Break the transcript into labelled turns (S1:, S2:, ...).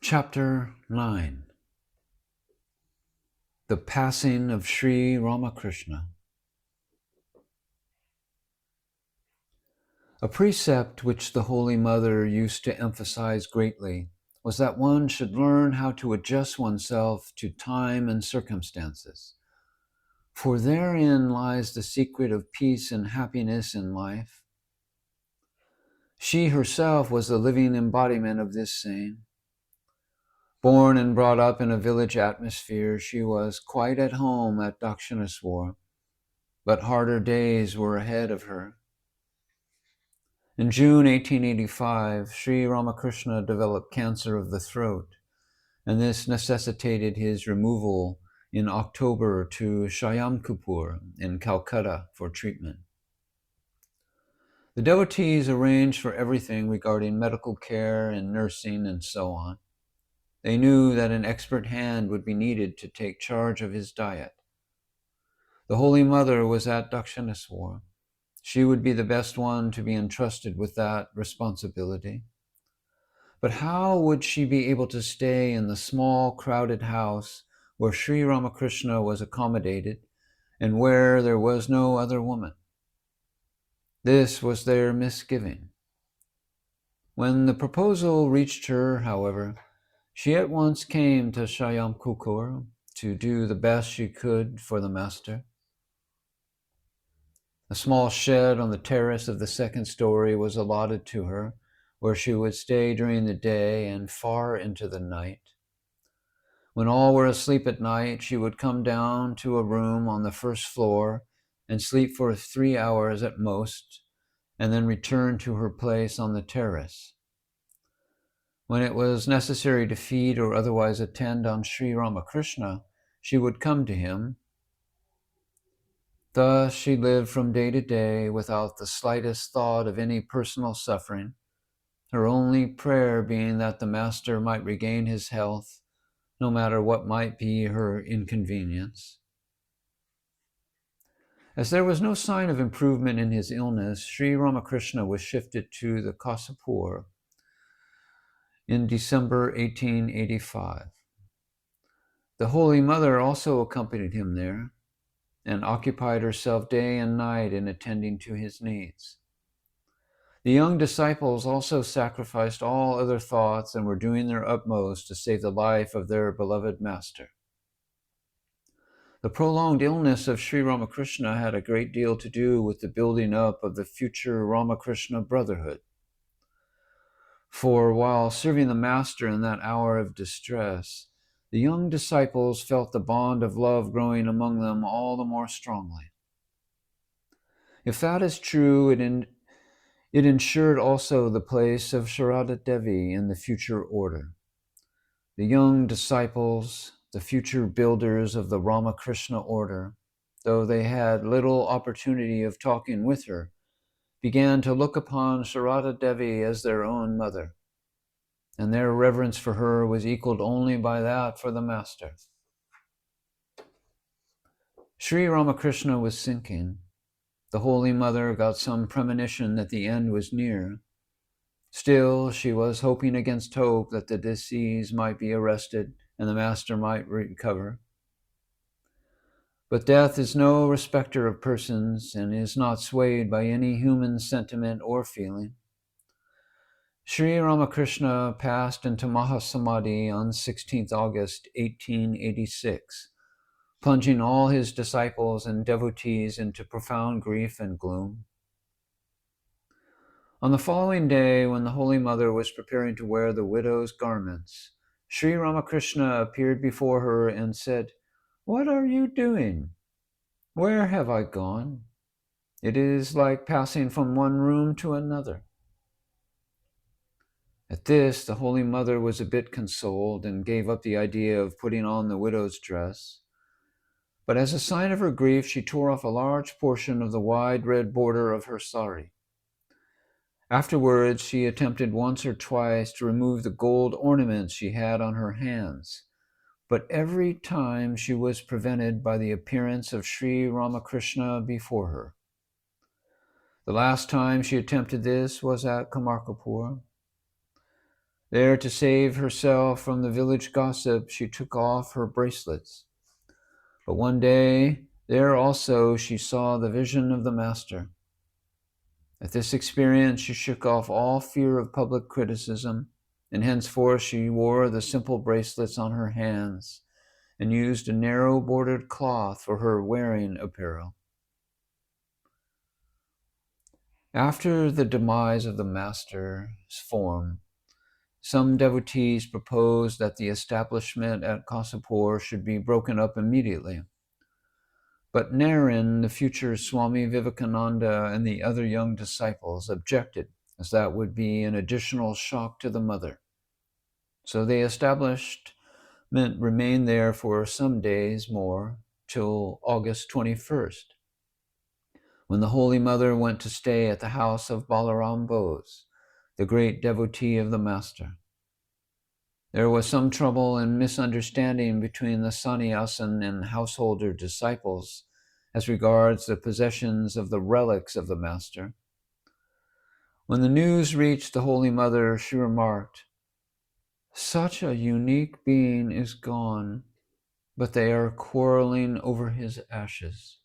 S1: Chapter-9. The Passing of Sri Ramakrishna. A precept which the Holy Mother used to emphasize greatly was that one should learn how to adjust oneself to time and circumstances, for therein lies the secret of peace and happiness in life. She herself was the living embodiment of this saying. Born and brought up in a village atmosphere, she was quite at home at Dakshineswar, but harder days were ahead of her. In June 1885, Sri Ramakrishna developed cancer of the throat, and this necessitated his removal in October to Shyamkupur in Calcutta for treatment. The devotees arranged for everything regarding medical care and nursing and so on. They knew that an expert hand would be needed to take charge of his diet. The Holy Mother was at Dakshineswar. She would be the best one to be entrusted with that responsibility. But how would she be able to stay in the small, crowded house where Sri Ramakrishna was accommodated and where there was no other woman? This was their misgiving. When the proposal reached her, however, she at once came to Shyamkupur to do the best she could for the Master. A small shed on the terrace of the second story was allotted to her, where she would stay during the day and far into the night. When all were asleep at night, she would come down to a room on the first floor and sleep for 3 hours at most, and then return to her place on the terrace. When it was necessary to feed or otherwise attend on Sri Ramakrishna, she would come to him. Thus she lived from day to day without the slightest thought of any personal suffering, her only prayer being that the Master might regain his health, no matter what might be her inconvenience. As there was no sign of improvement in his illness, Sri Ramakrishna was shifted to the Kasapur in December 1885. The Holy Mother also accompanied him there and occupied herself day and night in attending to his needs. The young disciples also sacrificed all other thoughts and were doing their utmost to save the life of their beloved Master. The prolonged illness of Sri Ramakrishna had a great deal to do with the building up of the future Ramakrishna Brotherhood. For while serving the Master in that hour of distress, the young disciples felt the bond of love growing among them all the more strongly. If that is true, it ensured also the place of Sarada Devi in the future order. The young disciples, the future builders of the Ramakrishna Order, though they had little opportunity of talking with her, began to look upon Sarada Devi as their own mother, and their reverence for her was equaled only by that for the Master. Sri Ramakrishna was sinking. The Holy Mother got some premonition that the end was near. Still, she was hoping against hope that the disease might be arrested and the Master might recover. But death is no respecter of persons and is not swayed by any human sentiment or feeling. Sri Ramakrishna passed into Mahasamadhi on 16th August 1886, plunging all his disciples and devotees into profound grief and gloom. On the following day, when the Holy Mother was preparing to wear the widow's garments, Sri Ramakrishna appeared before her and said, "What are you doing? Where have I gone? It is like passing from one room to another." At this, the Holy Mother was a bit consoled and gave up the idea of putting on the widow's dress. But as a sign of her grief, she tore off a large portion of the wide red border of her sari. Afterwards, she attempted once or twice to remove the gold ornaments she had on her hands, but every time she was prevented by the appearance of Sri Ramakrishna before her. The last time she attempted this was at Kamarkapur. There, to save herself from the village gossip, she took off her bracelets. But one day, there also, she saw the vision of the Master. At this experience, she shook off all fear of public criticism, and henceforth she wore the simple bracelets on her hands and used a narrow bordered cloth for her wearing apparel. After the demise of the Master's form, some devotees proposed that the establishment at Kasapur should be broken up immediately. But Naren, the future Swami Vivekananda, and the other young disciples objected, as that would be an additional shock to the mother. So the establishment remained there for some days more, till August 21st, when the Holy Mother went to stay at the house of Balaram Bose, the great devotee of the Master. There was some trouble and misunderstanding between the sannyasin and householder disciples as regards the possessions of the relics of the Master. When the news reached the Holy Mother, she remarked, "Such a unique being is gone, but they are quarreling over his ashes."